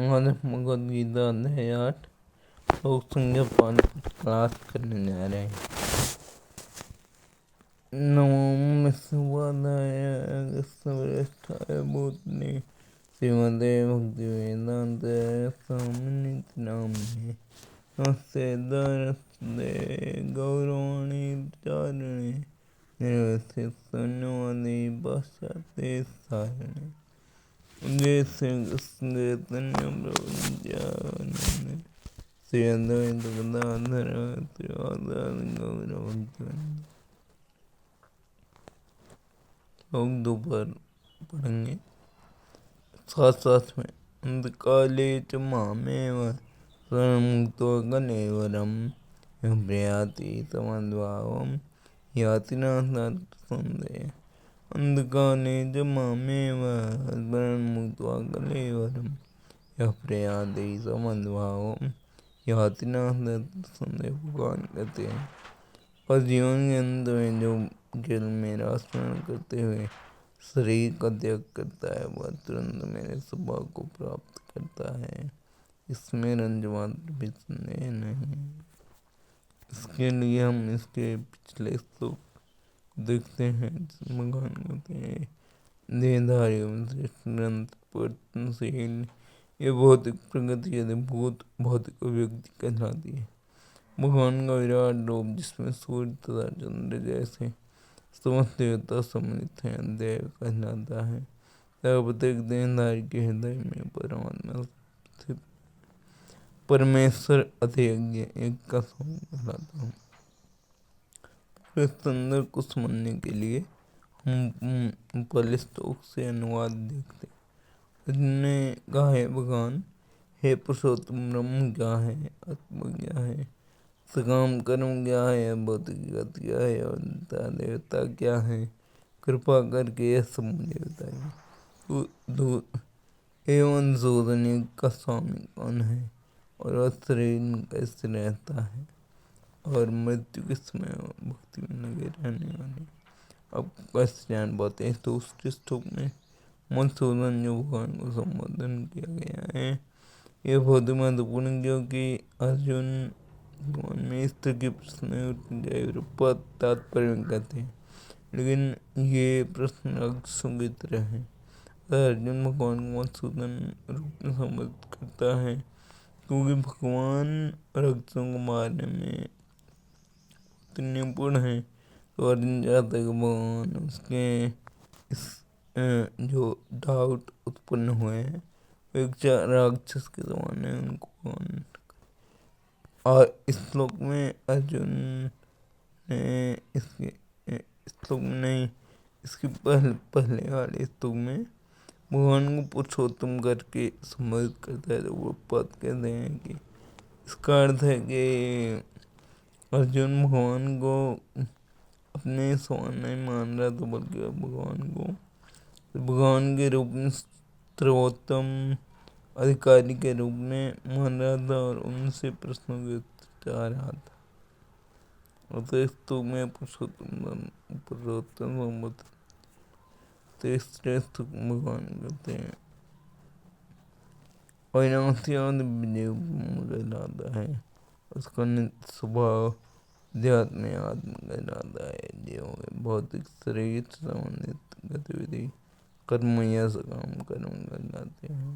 आज भगवद गीता अध्याय 8 लोक संख्या 5 क्लास करने जा रहे हैं। नमो विश्ववादाय कृष्णवरेष्ठाय भूतले श्रीमते भक्तिवेदांत स्वामिने नामिने नमस्ते दारस्ते गौरवाणी चारिणे निर्वसित शून्यवादी पाश्चात्य सारिणे जय श्री कृष्ण चैतन्य प्रभु नित्यानंद श्री अद्वैत गदाधर श्रीवासादि गौर भक्तवृंद। लोग दोपहर पढ़ेंगे साथ साथ में। अंधकाले च मामेव स्वयंमुक्तो कलेवरम प्रयाति समद्भावम याति न संदेह। अंधकाले च मामेव स्वयंमुक्तो कलेवरम प्रयाति समद्भावम याति न संदेह। भगवान कहते हैं और जीवन के अंत में जो केवल मेरा स्मरण करते हुए शरीर का त्याग करता है वह तुरंत मेरे स्वभाव को प्राप्त करता है, इसमें रंज मात्र भी संदेह नहीं। इसके लिए हम इसके पिछले श्लोक देखते हैं। भगवान कहते हैं देहधारी श्रेष्ठ परिवर्तनशील ये भौतिक प्रगति अधिभूत भौतिक व्यक्ति कहलाती है। भगवान का विराट रूप जिसमें सूर्य तथा चंद्र जैसे समस्त देवता सम्मिलित हैं देव कहलाता है। प्रत्येक देहधारी के हृदय में परमात्मा स्थित परमेश्वर अध्यज्ञ एक का स्वामी कहलाता हूँ। सुंदर को समझने के लिए हम पहले श्लोक से अनुवाद देखते हैं। उसने कहा है भगवान हे पुरुषोत्तम ब्रह्म क्या है, आत्मा क्या है, सकाम कर्म क्या है, भौतिक गति क्या है और देवता क्या है, कृपा करके यह सब मुझे बताइए। एवं जोधन का स्वामी कौन है और वह शरीर कैसे रहता है और मृत्यु के समय भक्ति में लगे रहने वाले अब कैसे जान पाते हैं। तो उसके श्लोक में मधुसूदन जो भगवान को संबोधन किया गया है यह बहुत महत्वपूर्ण क्योंकि अर्जुन भगवान में इस तरह के प्रश्न तात्पर्य में कहते हैं, लेकिन ये प्रश्न राक्षसों की तरह है। अर्जुन भगवान को मधुसूदन रूप में संबोधित करता है क्योंकि भगवान राक्षसों को मारने में निपुण है। तो अर्जुन चाहता है कि भगवान उसके इस जो डाउट उत्पन्न हुए हैं एक राक्षस के समान है उनको। और इस श्लोक में अर्जुन ने इसके श्लोक में नहीं इसके पहले वाले श्लोक में भगवान को पुरुषोत्तम करके संबोधित करता है। तो वो पद कहते हैं कि इसका अर्थ है कि अर्जुन भगवान को अपने समान नहीं मान रहा तो बल्कि भगवान के रूप में सर्वोत्तम अधिकारी के रूप में मान रहा था और उनसे प्रश्नों के उत्तर चाह रहा था। तो में पुरुषोत्तम श्रेष्ठ भगवान कहते हैं विजय कहलाता है। उसका नित्य स्वभाव अध्यात्म आत्म कहलाता है। जो भौतिक शरीर से संबंधित गतिविधि कर्म या सकाम कर्म कहलाते हैं।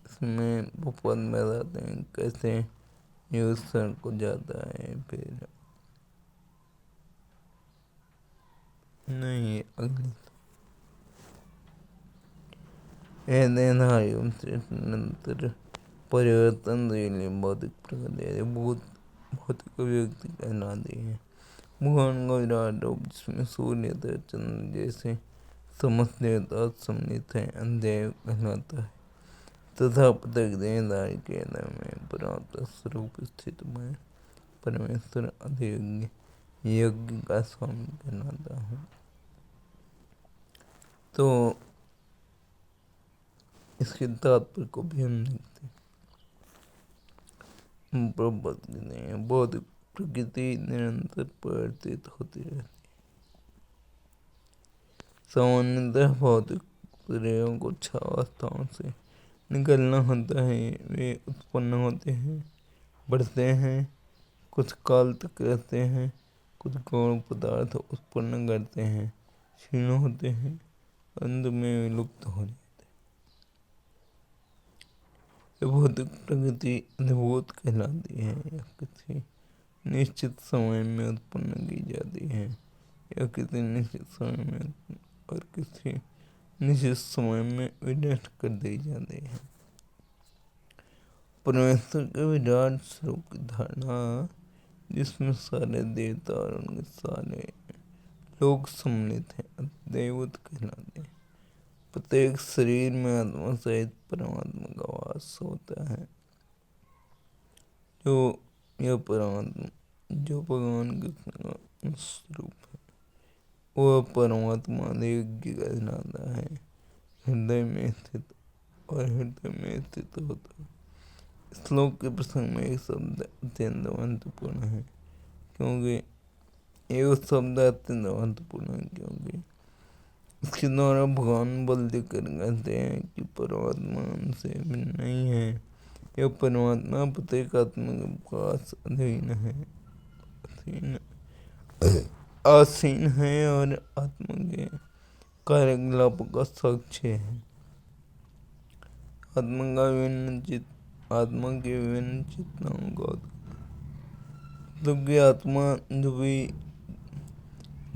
इसमें वो पद में बताते हैं कैसे ये उस सर को जाता है। फिर नहीं अगली निरंतर परिवर्तन भौतिक प्रगति भौतिक व्यक्ति कहलाती है। भगवान का विराट रूप जिसमें सूर्य तथा चंद्र जैसे समस्त देवता सम्मिलित हैं अध्यय कहलाता है तथा प्रत्येक देहधारी के हृदय में परमात्मा स्वरूप स्थित में परमेश्वर अध्यज्ञ यज्ञ का स्वामी कहलाता हूँ। तो इसके तात्पर्य को भी हम देखते हैं। भौतिक प्रकृति निरंतर परिवर्तित होती रहती है। सामान्यतः भौतिक शरीरों को 6 अवस्थाओं से निकलना होता है। वे उत्पन्न होते हैं, बढ़ते हैं, कुछ काल तक रहते हैं, कुछ गौण पदार्थ उत्पन्न करते हैं, क्षीण होते हैं, अंत में विलुप्त हो जाते हैं। भौतिक प्रकृति अद्भुत कहलाती है। यह किसी निश्चित समय में उत्पन्न की जाती है, या किसी निश्चित समय में और किसी निश्चित समय में विनष्ट कर दी जाती है। परमेश्वर के विराट स्वरूप की धारणा, जिसमें सारे देवता और उनके सारे लोग सम्मिलित हैं, देवत कहलाते हैं। प्रत्येक शरीर में आत्मा सहित परमात्मा का वास होता है। यह परमात्मा जो भगवान कृष्ण का स्वरूप है, वह परमात्मा यज्ञ कहलाता है। हृदय में स्थित और हृदय में स्थित होता है। श्लोक के प्रसंग में एक शब्द अत्यंत महत्वपूर्ण है, क्योंकि ये शब्द अत्यंत महत्वपूर्ण है क्योंकि इसके द्वारा भगवान बल देकर कहते हैं कि परमात्मा उनसे भिन्न नहीं है। यह परमात्मा प्रत्येक आत्मा के पास आसीन है और आत्मा के कार्यकलापों का साक्ष्य है। आत्मा के विभिन्न चेतनाओं का आत्मा जो भी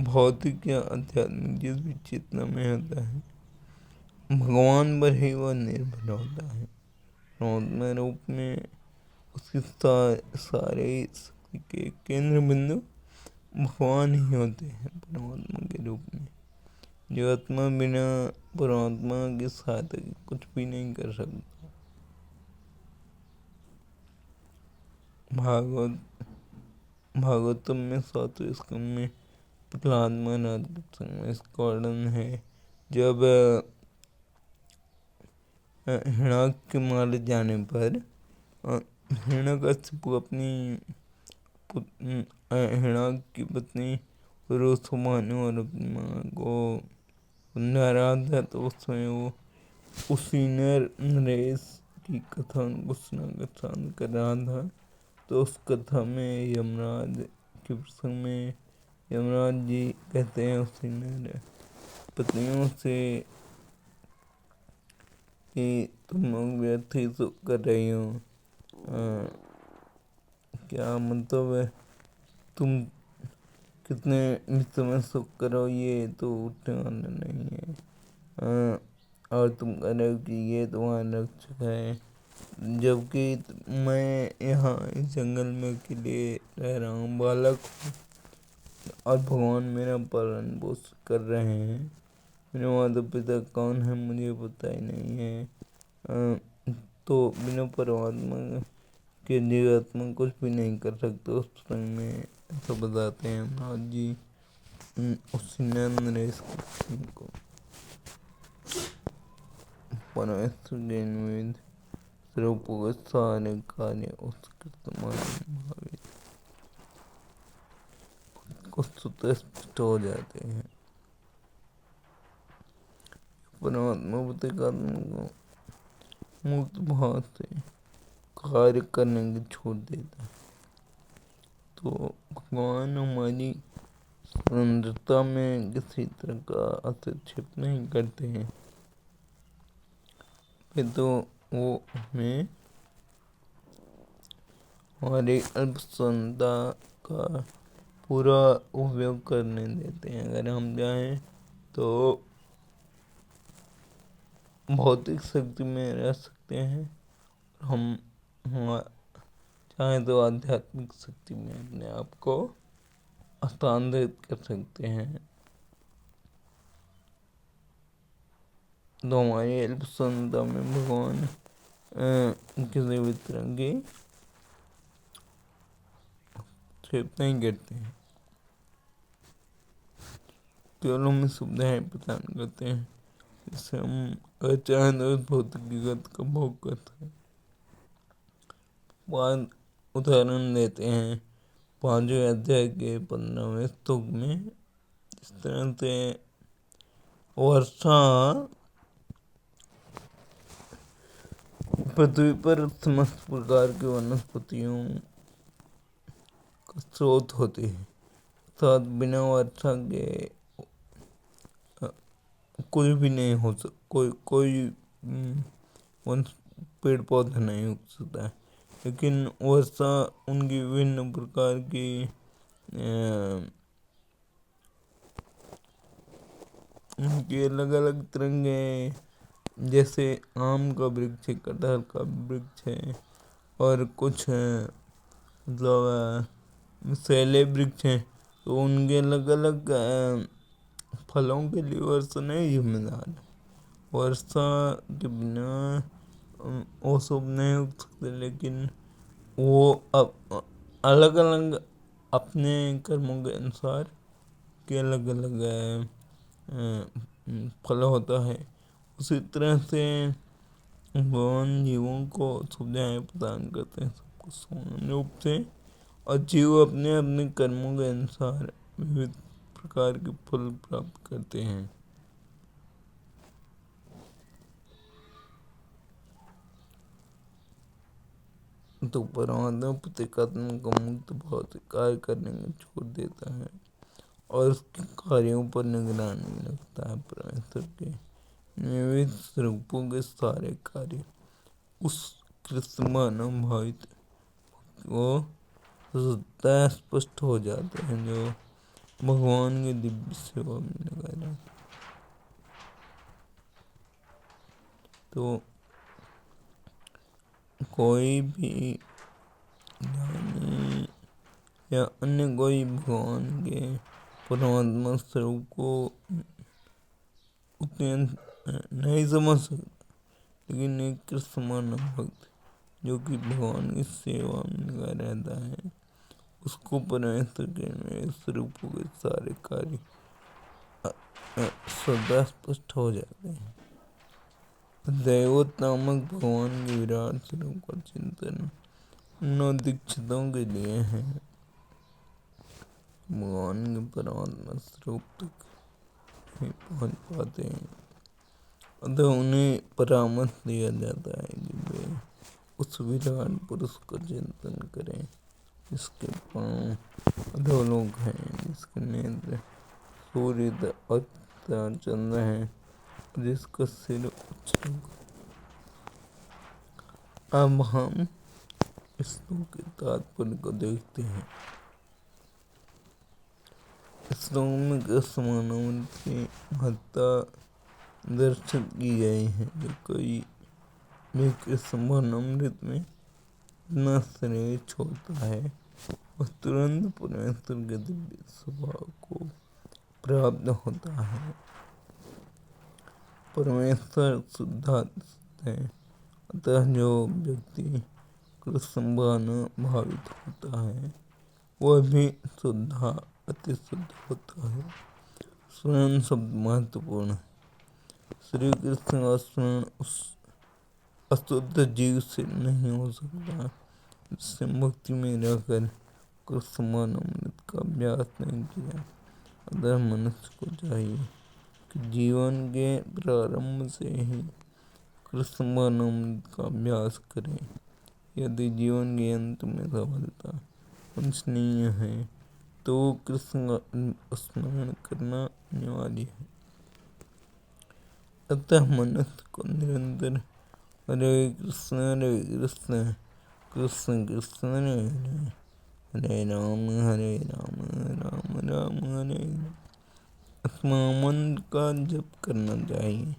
भौतिक या आध्यात्मिक जिस भी चेतना में होता है, भगवान पर ही वह निर्भर होता है। परमात्मा रूप में उसकी सारे शक्ति के केंद्र बिंदु भगवान ही होते हैं। परमात्मा के रूप में जो आत्मा बिना परमात्मा की सहायता के कुछ भी नहीं कर सकता। भागवतम में 7वें स्कंद में प्रहलाद महाराज के प्रसंग में इसका वर्णन है। जब हिरण्याक्ष के मारे जाने पर हिरण्यकशिपु अपनी हिरण्याक्ष की पत्नी रोसमानु और अपनी माँ को समझा रहा था, तो उस समय वो उसी नरेश की कथा उनको सुनाकर शांत कर रहा था। तो उस कथा में यमराज के प्रसंग में यमराज जी कहते हैं उसी पत्नियों से कि तुम लोग व्यर्थ ही सुख कर रही हो। क्या मतलब है, तुम कितने भी समय सुख करो, ये तो उठने वाला नहीं है। और तुम कह रहे हो कि ये तुम्हारा रक्षक है, जबकि मैं यहाँ इस जंगल में अकेले रह रहा हूँ, बालक हूँ, और भगवान मेरा पालन पोषण कर रहे हैं। मेरे माता पिता कौन है मुझे पता ही नहीं है। तो बिना परमात्मा के जीवात्मा कुछ भी नहीं कर सकते। उस प्रसंग में ऐसा बताते हैं महाराज जी उस नरेश को। परमेश्वर के निवेद स्वरूप के सारे कार्य उत्कृष्ट महावीर को स्पष्ट हो जाते हैं। परमात्मा प्रत्येक आत्मा को मुक्त भाव से कार्य करने की छूट देता है। तो भगवान हमारी स्वतंत्रता में किसी तरह का हस्तक्षेप नहीं करते हैं, फिर तो वो हमें हमारी अल्प स्वतंत्रता का पूरा उपयोग करने देते हैं। अगर हम चाहें तो भौतिक शक्ति में रह सकते हैं, हम चाहें तो आध्यात्मिक शक्ति में अपने आप को हस्तांतरित कर सकते हैं। तो हमारी अल्प स्वतंत्रता में भगवान किसी भी तरह की क्षेप नहीं करते हैं, केवल हमें सुविधाएं प्रदान करते हैं, जिससे हम चाहें तो भौतिक जगत का भोग करते हैं। उदाहरण देते हैं 5वें अध्याय के 15वें श्लोक में। इस तरह से वर्षा पृथ्वी पर समस्त प्रकार की वनस्पतियों का स्रोत होते हैं। साथ बिना वर्षा के कुछ भी नहीं हो सकता, कोई पेड़ पौधा नहीं उग सकता है। लेकिन वर्षा उनकी विभिन्न प्रकार की उनकी अलग अलग तरंगे, जैसे आम का वृक्ष है, कटहल का वृक्ष है, और कुछ मतलब सेले वृक्ष हैं, तो उनके अलग अलग फलों के लिए वर्षा नहीं जिम्मेदार है। वर्षा के बिना वो सब नहीं उग सकते, लेकिन वो अलग अलग अपने कर्मों के अनुसार के अलग अलग फल होता है। उसी तरह से भगवान जीवों को सुविधाएं प्रदान करते हैं, सबको समान रूप से, और जीव अपने अपने कर्मों के अनुसार विविध प्रकार के फल प्राप्त करते हैं। तो परमात्मा प्रतीकात्मक को मुक्त भाव से कार्य करने में छोड़ देता है और उसके कार्यों पर निगरानी रखता है। परमेश्वर के विविध स्वरूपों के सारे कार्य उस कृष्ण भावित को सदा स्पष्ट हो जाते हैं, जो भगवान की दिव्य सेवा में लगाए जाते हैं। तो कोई भी ज्ञानी या अन्य कोई भगवान के परमात्मा स्वरूप को उतने नहीं समझ सकता, लेकिन एक कृष्ण भक्त जो कि भगवान की सेवा में लगा रहता है, उसको परमेश्वर के स्वरूपों के सारे कार्य सदा स्पष्ट हो जाते हैं। दैवत नामक भगवान के विराट स्वरूप का चिंतन दीक्षितों के लिए है। भगवान के परमात्मा स्वरूप तक नहीं पहुंच पाते हैं, अतः उन्हें परामर्श दिया जाता है कि वे उस विराट पुरुष का चिंतन करें, जिसके पांव अधोलोक हैं, जिसके नेत्र सूर्य और चंद्र हैं, जिसका सिर उच्च। अब हम इस श्लोक के तात्पर्य को देखते हैं। इस श्लोक में कृष्ण मानव की महत्ता दर्शित की गई है, जो कोई भी कृष्ण भावनामृत में अपना शरीर छोड़ता है और तुरंत परमेश्वर के दिव्य स्वभाव को प्राप्त होता है। परमेश्वर शुद्धात्मा है, अतः जो व्यक्ति कृष्ण भावित होता है वह भी अति शुद्ध होता है। स्मरण शब्द महत्वपूर्ण है। श्री कृष्ण का स्मरण उस अशुद्ध जीव से नहीं हो सकता जिससे भक्ति में रहकर कृष्ण भावनामृत का अभ्यास नहीं किया। अतः मनुष्य को चाहिए कि जीवन के प्रारंभ से ही कृष्ण भावनामृत का अभ्यास करें। यदि जीवन के अंत में सफलता वांछनीय है तो कृष्ण का स्मरण करना अनिवार्य है। अतः मनुष्य को निरंतर हरे कृष्ण कृष्ण कृष्ण हरे राम राम राम हरे मंत्र का जप करना चाहिए।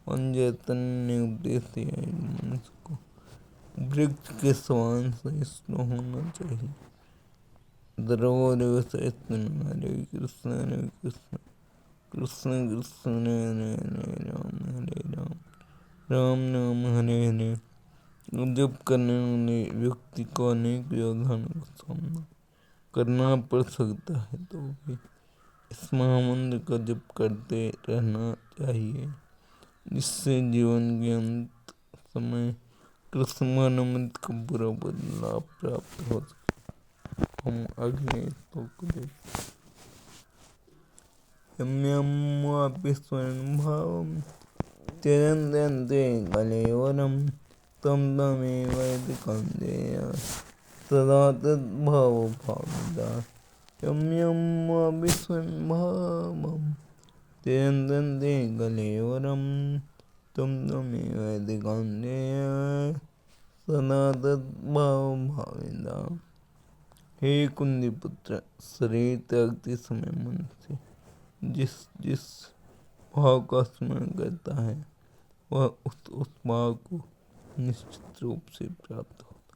चैतन्य उपदेश दिया मनुष्य को वृक्ष के समान सहिष्णु होना चाहिए। हरे कृष्ण कृष्ण कृष्ण हरे राम राम नाम हरे हरे। जप करने वाले व्यक्ति को अनेक व्यवधानों का सामना करना पड़ सकता है, तो भी इस महामंत्र का जप करते रहना चाहिए, जिससे जीवन के अंत समय कृष्ण भावनामृत का पूरा लाभ प्राप्त हो सके। हम अगले श्लोक देखते। यम्यम स्वयं भाव त्यजन्ते कलेवरम तं तमेव यदि कौन्तेय सदा तद्भावभाविता यं यं वापि स्वयं भावं त्यजन्ते कलेवरं तं तमेव यदि कौन्तेय सदा तद्भावभाविता। हे कुंती पुत्र, शरीर त्यागते समय मन से जिस जिस भाव का स्मरण करता है वह उस भाव को निश्चित रूप से प्राप्त होता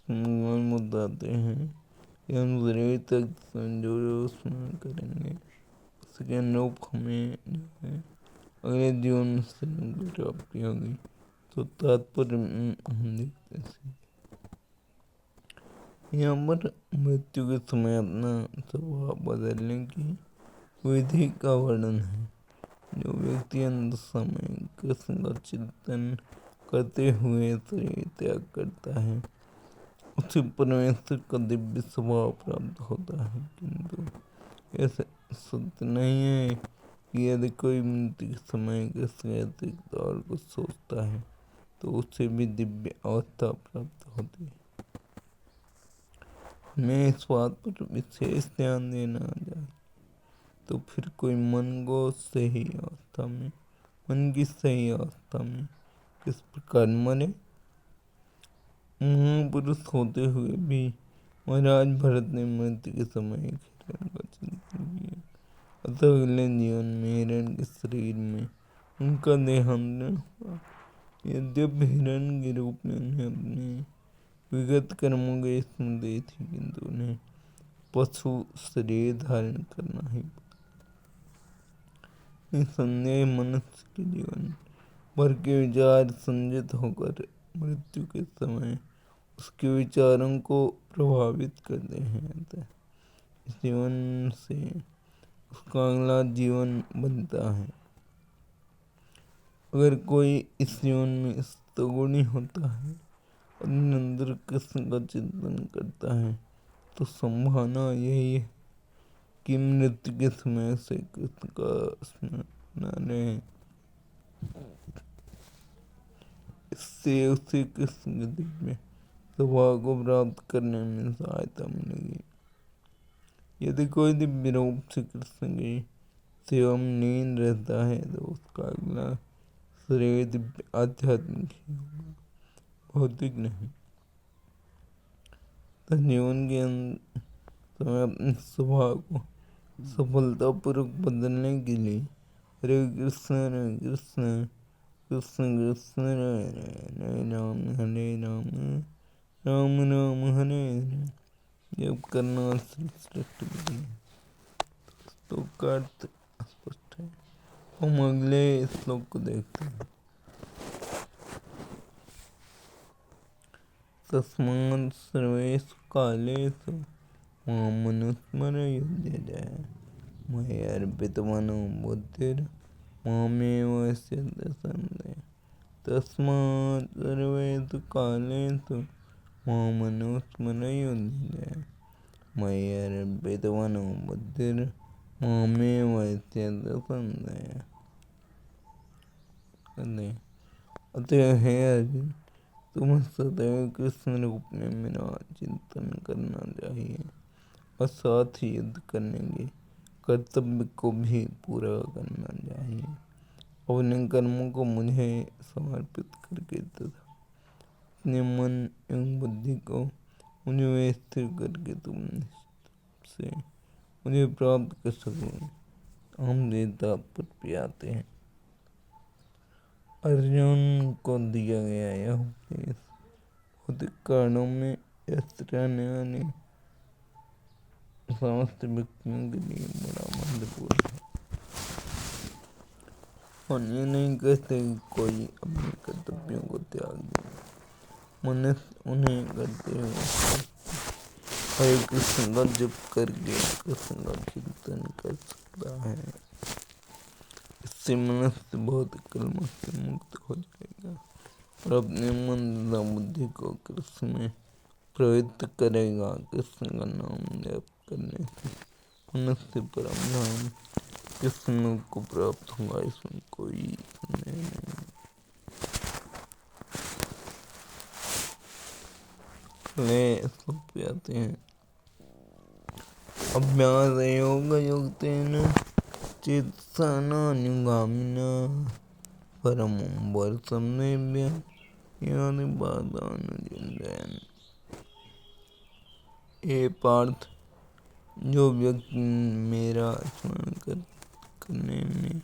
है। भगवान बताते हैं कि हम शरीर तक जो स्मरण करेंगे उसके अनुरूप हमें जो है अगले जीवन में शरीर की प्राप्ति होगी। तो तात्पर्य हम देखते हैं यहाँ पर मृत्यु के समय अपना स्वभाव बदलने की विधि का वर्णन है। जो व्यक्ति अंत समय कृष्ण का चिंतन करते हुए शरीर त्याग करता है उसे परमेश्वर का दिव्य स्वभाव प्राप्त होता है। किंतु ऐसा सत्य नहीं है कि यदि कोई मृत्यु के समय कृष्ण के अतिरिक्त और कुछ सोचता है तो उसे भी दिव्य अवस्था प्राप्त होती है। हमें इस बात पर विशेष ध्यान देना चाहिए। तो फिर कोई मन की सही अवस्था में किस प्रकार मरे। महापुरुष होते हुए भी महाराज भरत ने मृत्यु के समय हिरण का चिंतन किया, अतः अगले जीवन में हिरण के शरीर में उनका देहांतरण हुआ। यद्यपि हिरण के रूप में उन्हें अपने विगत कर्मों की स्मृति थी किंतु उन्हें पशु शरीर धारण करना ही निसंदेह मनुष्य के जीवन भर के विचार संजित होकर मृत्यु के समय उसके विचारों को प्रभावित करते हैं। अतः इस जीवन से उसका अगला जीवन बनता है। अगर कोई इस जीवन में सतगुणी होता है और निरंतर कृष्ण का चिंतन करता है तो संभावना यही है कि मृत्यु के समय से कृष्ण का स्मरण रहे। इससे उसे कृष्ण के दिव्य स्वभाव को प्राप्त करने में सहायता मिलेगी। यदि कोई दिव्य रूप से कृष्ण की सेवा में लीन रहता है तो उसका अगला शरीर दिव्य आध्यात्मिक ही होगा, भौतिक नहीं। तो जीवन के समय अपने स्वभाव को सफलतापूर्वक बदलने के लिए हरे कृष्ण कृष्ण कृष्ण हरे राम राम राम हरे हरे जब करना श्रेष्ठ विधि है। तो का अर्थ स्पष्ट है। हम अगले श्लोक को देखते हैं। तस्मात् सर्वेषु कालेषु मां मनुस्मरयुध्य मय्यर्पितमनो बुद्धिर्मामेव संदेह। तस्मात् सर्वेषु कालेषु मां मनुस्मरयुध्य मय्यर्पितमनो बुद्धिर्मामेव संदेह। अतः हे अर्जुन, तुम्हें सदैव कृष्ण रूप में मेरा चिंतन करना चाहिए और साथ ही युद्ध करने के कर्तव्य को भी पूरा करना चाहिए। अपने कर्मों को मुझे समर्पित करके तथा अपने मन एवं बुद्धि को मुझे में स्थिर करके तुम निश्चित से मुझे प्राप्त कर सको। हम देवता पर भी आते हैं। अर्जुन को दिया गया यह उपदेश भौतिक कारणों में व्यस्त रहने वाले समस्त व्यक्तियों के लिए बड़ा महत्वपूर्ण है। और ये नहीं कहते कि कोई अपने कर्तव्यों को त्याग दे। मनुष्य उन्हें करते हुए हरे कृष्ण का जप करके कृष्ण का चिंतन कर सकता है। इससे मनुष्य बहुत कलमश से मुक्त हो जाएगा और अपने मन तथा बुद्धि को कृष्ण में प्रवृत्त करेगा। कृष्ण का नाम जप करने से मनुष्य परम धाम कृष्ण को प्राप्त होगा, इसमें कोई संदेह नहीं। क्लेश आते हैं। अभ्यास योग युक्तेन चित्सानुगामिना परमं वर्षं नेभ्य यानि बाधानुचिन्तयन्। हे पार्थ, जो व्यक्ति मेरा स्मरण करने में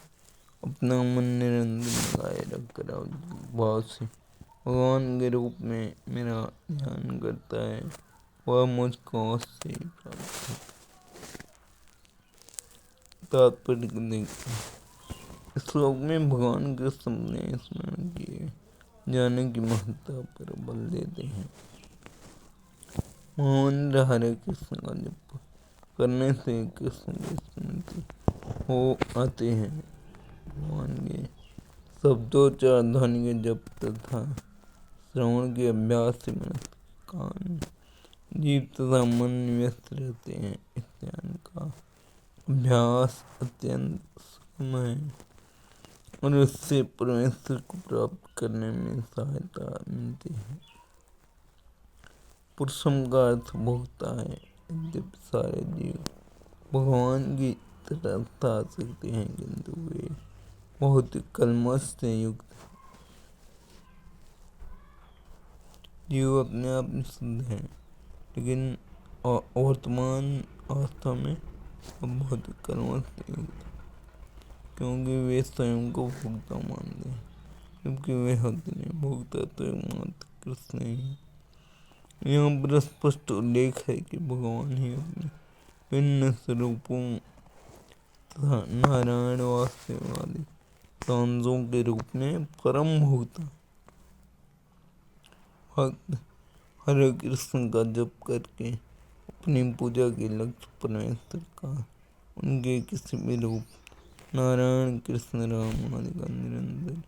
अपना मन निरंतर लगाए रखकर भाव से भगवान के रूप में मेरा ध्यान करता है, वह मुझको अवश्य ही प्राप्त है। तात्पर्य देखते हैं। इस श्लोक में भगवान के सबने स्मरण किए जाने की महत्ता पर बल देते हैं। महामंत्र हरे कृष्ण का जप करने से कृष्ण की स्मृति हो आते हैं। भगवान के शब्दोच्चार ध्वनि के जप तथा श्रवण के अभ्यास से मनुष्य कान जीव तथा मन व्यस्त रहते हैं। इस ध्यान का अभ्यास अत्यंत सुगम है और उससे परमेश्वर को प्राप्त करने में सहायता मिलती है। पुरुषम का अर्थ भोगता है। यद्यपि सारे जीव भगवान की तरफ आ सकते हैं, किंतु वे बहुत कलमश से युक्त जीव अपने आप में शुद्ध हैं, लेकिन वर्तमान अवस्था में बहुत कलमश से युक्त, क्योंकि वे स्वयं को भोक्ता मानते हैं, जबकि वे होते नहीं। भोक्ता तो एकमात्र कृष्ण ही है। यहाँ पर स्पष्ट उल्लेख है कि भगवान ही अपने भिन्न स्वरूपों तथा नारायण वास्तववादी सांसों के रूप में परम भोक्ता। भक्त हरे कृष्ण का जप करके अपनी पूजा के लक्ष्य परमेश्वर का उनके किसी भी रूप नारायण कृष्ण राम आदि का निरंतर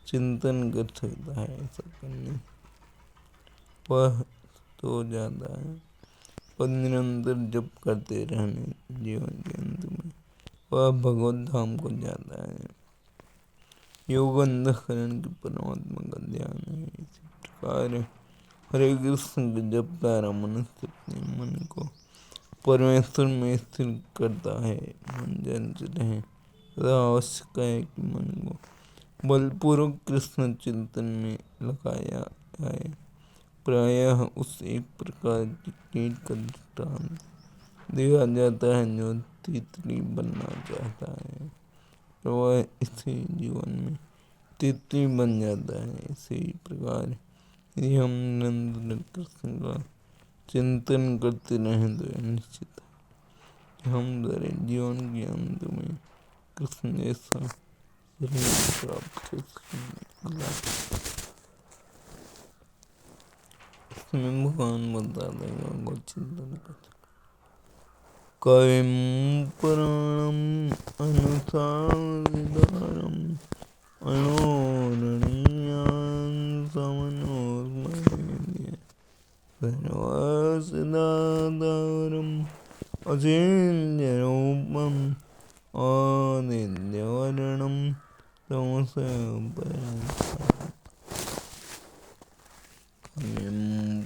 चिंतन कर सकता है। ऐसा करने वह तो जाता है, पर निरंतर जप करते रहने जीवन के अंत में वह भगवत धाम को जाता है। योग अंतःकरण की परमात्मा का ध्यान है। इसी प्रकार हरे कृष्ण के जप द्वारा मनुष्य अपने मन को परमेश्वर में स्थिर करता है। मन चंचल है, आवश्यक है कि मन को बलपूर्वक कृष्ण चिंतन में लगाया जाए। प्रायः उस एक प्रकार की कीट का दृष्टांत दिया जाता है जो तितली बनना चाहता है, तो वह इसी जीवन में तितली बन जाता है। इसी प्रकार यदि हम निरंतर कृष्ण का चिंतन करते रहें तो यह निश्चित है कि हम सारे जीवन के अंत में कृष्ण जैसा शरीर प्राप्त कर सकेंगे। इसमें भगवान बताते हैं भगवत चिंतन करते कविं पुराणम् अनुसारितारम् अणोरणीयान् समनोस्मरेद्य सर्वसिद्धाधारम् अचिन्त्यरूपम् आदित्यवर्णं तमसः परमेश्वरम्। कविं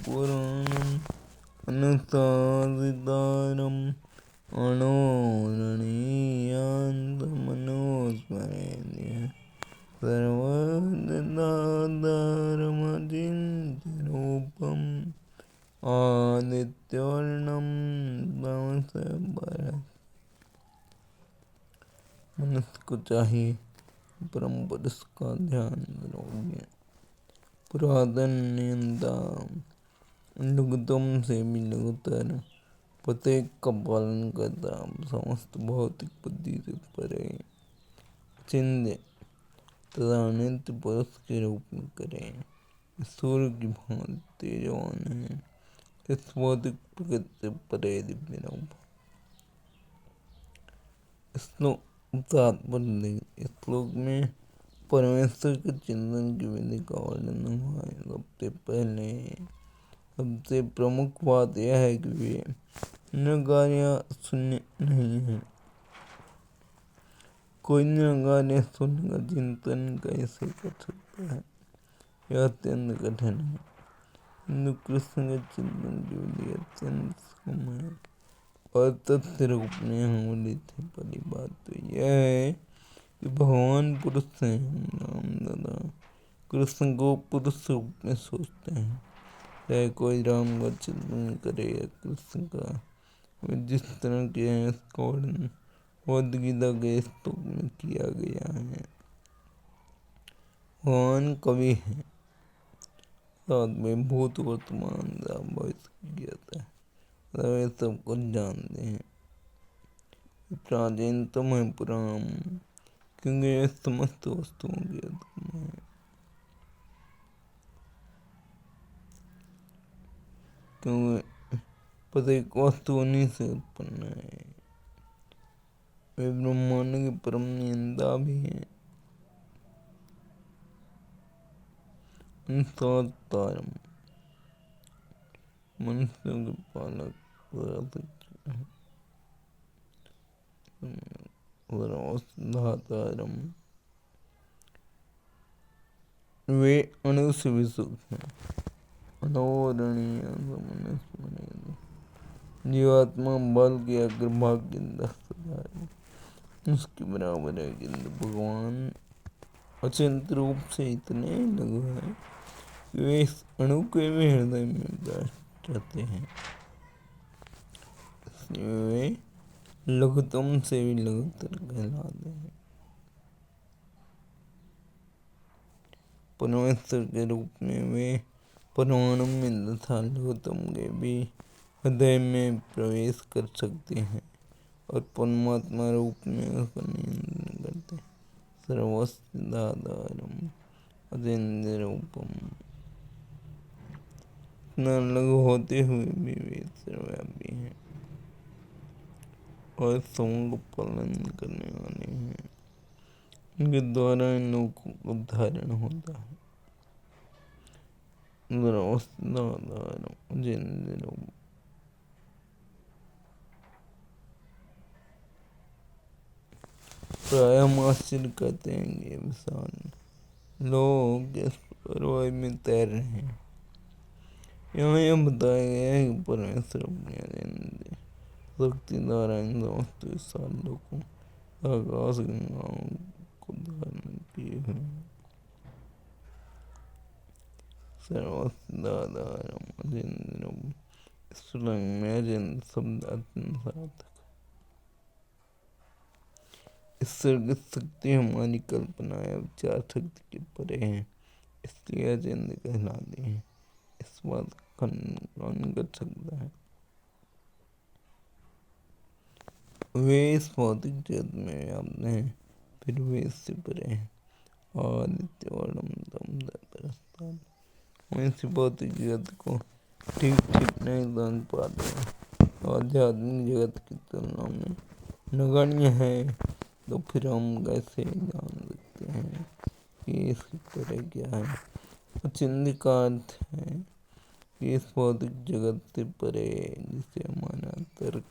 पुराणम् अनुसारितारम् अणोरणीयान् समनोस्मरेद्य सर्वसिद्धाधारमचिन्त्यरूपम् आदित्यवर्णं तमसः परमेश्वरम्। मनुष्य को चाहिए परम पुरुष का ध्यान करोगे, पुरातन नियंता लघुतम से भी लघुतर प्रत्येक का पालन करता, समस्त भौतिक बुद्धि से परे चिन्ह तथा नित्य पुरुष के रूप में करें। सूर्य की भांति तेजवान है, इस भौतिक प्रकृति से परे दिव्य रूप। श्लोक में परमेश्वर के चिंतन की विधि का वर्णन हुआ है। सबसे प्रमुख बात यह है कि वे निराकार शून्य नहीं है। कोई निराकार शून्य का चिंतन कैसे कर सकता है, यह अत्यंत कठिन है। हिंदू कृष्ण का चिंतन केवल अत्यंत सुगम है और तथ्य रूप में हमारी थी। पहली बात तो यह है कि भगवान पुरुष हैं। राम दादा कृष्ण को पुरुष रूप में सोचते हैं। चाहे कोई राम का चिंतन करे या कृष्ण का, वे जिस तरह के हैं इसका वर्णन भगवद गीता के श्लोक में किया गया है। भगवान कवि है, साथ में भूत वर्तमान भविष्य ज्ञाता है, वे सब कुछ जानते हैं। प्राचीनतम है पुराण, क्योंकि ये समस्त वस्तुओं की आत्मा है। क्योंकि प्रत्येक वस्तु उन्हीं से उत्पन्न है। वे ब्रह्मांड के परम नियंता भी हैं। तारम मनुष्य के पालक धातारम, वे अणु से भी सूक्ष्म हैं। अनोरणीय जीवात्मा बल के अग्रभाग के 10,000 उसके बराबर है, किंतु भगवान अचिंत रूप से इतने लघु है कि वे इस अणु के भी हृदय में विराज रहते हैं। इसलिए वे लघुतम से भी लघुतर कहलाते हैं। परमेश्वर के रूप में वे परमाणु में तथा लघुतम के भी हृदय में प्रवेश कर सकते हैं और परमात्मा रूप में उसका नियंत्रण करते हैं। सर्वस्याधारम अचिंत्य रूपम, इतना लघु होते हुए भी वे सर्वव्यापी हैं और सबों को पालन करने वाले हैं। उनके द्वारा इन लोगों को धारण होता है। प्राय हम आश्चर्य करते हैं कि विशाल लोग इस परवाह में तैर रहे हैं। यहाँ यह बताया गया है कि परमेश्वर अपने अचिंत्य शक्ति द्वारा इन समस्त विशाल लोगों आकाश गंगाओं को धारण किए हुए हैं। सर्वस्याधारम अचिंत्यम, सुरंग में अचिंत्य शब्द अत्यंत सार्थक। ईश्वर की शक्ति हमारी कल्पना या विचार शक्ति के परे है, इसलिए अचिंत्य कहलाते हैं। इस बात का खंडन कौन कर सकता है? वे इस भौतिक जगत में व्याप्त हैं, फिर वे इससे परे हैं। आदित्य वर्णम तम परस्ताद, हम इस भौतिक जगत को ठीक ठीक नहीं जान पाते हैं। आध्यात्मिक जगत की तुलना में नगण्य है, तो फिर हम कैसे जान सकते हैं कि इसके परे क्या है? अचिंत्य का अर्थ है कि इस भौतिक जगत से परे, जिसे हमारा तर्क,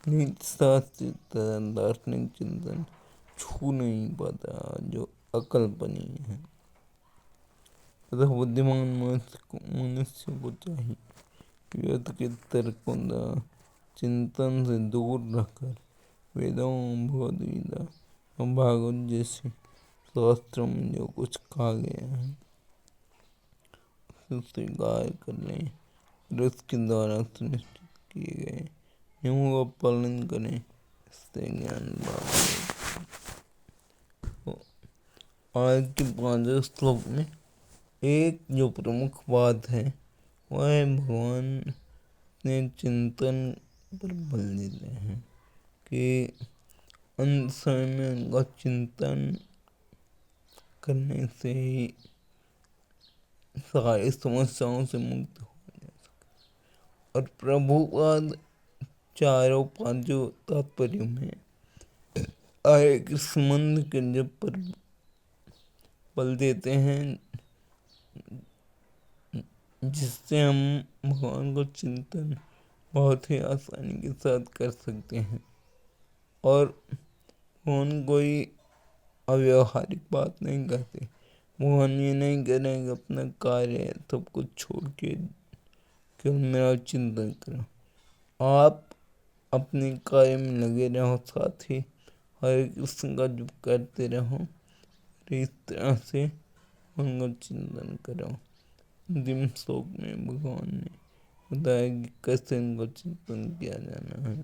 नीति शास्त्र तथा दार्शनिक चिंतन छू नहीं पाता, जो अकल्पनीय है। अतः बुद्धिमान मनुष्य को चाहिए कि व्यर्थ के तर्कों तथा चिंतन से दूर रहकर वेदों, भगवद गीता और भागवत जैसे शास्त्रों में जो कुछ कहा गया है उसे स्वीकार कर लें और उसके द्वारा सुनिश्चित किए गए नियमों का पालन करें। इससे ज्ञान प्राप्त हो। आज के 5 श्लोक में एक जो प्रमुख बात है वह है भगवान ने चिंतन पर बल देते हैं कि अंत समय में उनका चिंतन करने से ही सारी समस्याओं से मुक्त हो जा सकते। और प्रभुपाद 4-5 तात्पर्यों में हरे कृष्ण मंत्र के जप पर बल देते हैं, जिससे हम भगवान को चिंतन बहुत ही आसानी के साथ कर सकते हैं और भगवान कोई अव्यवहारिक बात नहीं कहते, भगवान ये नहीं करेंगे अपना कार्य सब कुछ छोड़ के केवल मेरा चिंतन करो। आप अपने कार्य में लगे रहो, साथ ही हरे कृष्ण का जप करते रहो। इस तरह से उनका चिंतन करो। अंतिम श्लोक में भगवान ने बताया कि कैसे उनका चिंतन किया जाना है।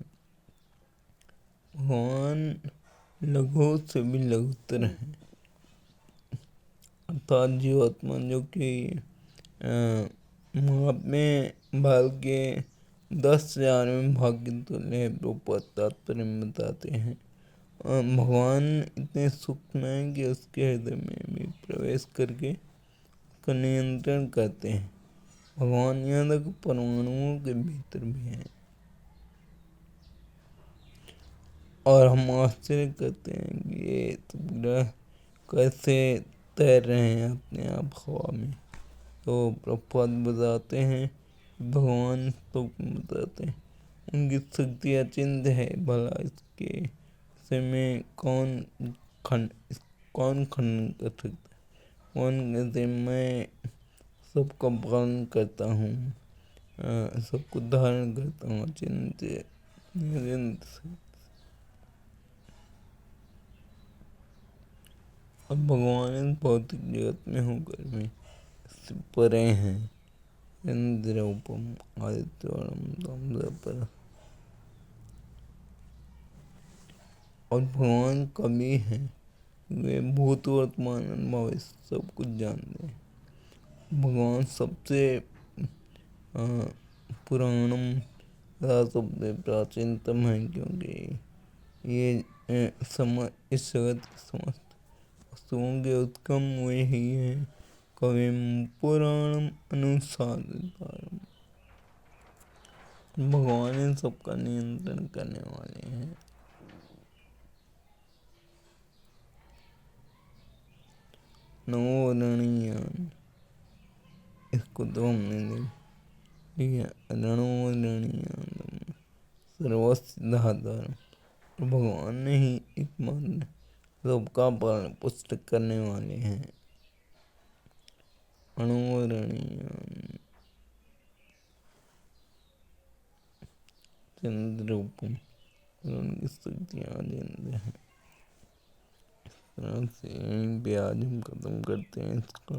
भगवान लघु से भी लघुतर है, अर्थात जीवात्मा जो कि में भाग के 10,000 में भाग के तुल्य है, प्रभुपाद तात्पर्य में बताते हैं। भगवान इतने सूक्ष्म हैं कि उसके हृदय में भी प्रवेश करके उसका नियंत्रण करते हैं। भगवान यहाँ तक परमाणुओं के भीतर भी हैं और हम आश्चर्य करते हैं कि ये तो ग्रह कैसे तैर रहे हैं अपने आप हवा में। तो प्रभुपाद बताते हैं, भगवान तो बताते हैं उनकी शक्ति अचिंत्य है, भला इसके विषय में कौन खंडन कर सकता है। कौन कहते मैं सबका पालन करता हूँ, सबको धारण करता हूँ, अचिंत्य निरंतर। अब भगवान भौतिक जगत में होकर भी इससे परे हैं। इंद्रऊपम आदित्यवर्णम पर। और भगवान कवि हैं, वे भूत वर्तमान भविष्य सब कुछ जानते हैं। भगवान सबसे पुराणम सबसे प्राचीनतम है, क्योंकि ये इस जगत के समस्त वस्तुओं के उत्तम वे ही है। कविम पुराणम अनुसारम। भगवान इन सबका नियंत्रण करने वाले हैं। नमो रणीयान, इसको तो हमने देख लिया। रणो रणीयान सर्वसिद्धाधारम। भगवान ने ही एकमात्र सबका पालन पुष्ट करने वाले हैं। अणुरणीयान चंद्रूपम, उनकी शक्तियाँ अचिंत्य हैं। इस तरह से यहीं पे आज हम खत्म करते हैं इसका।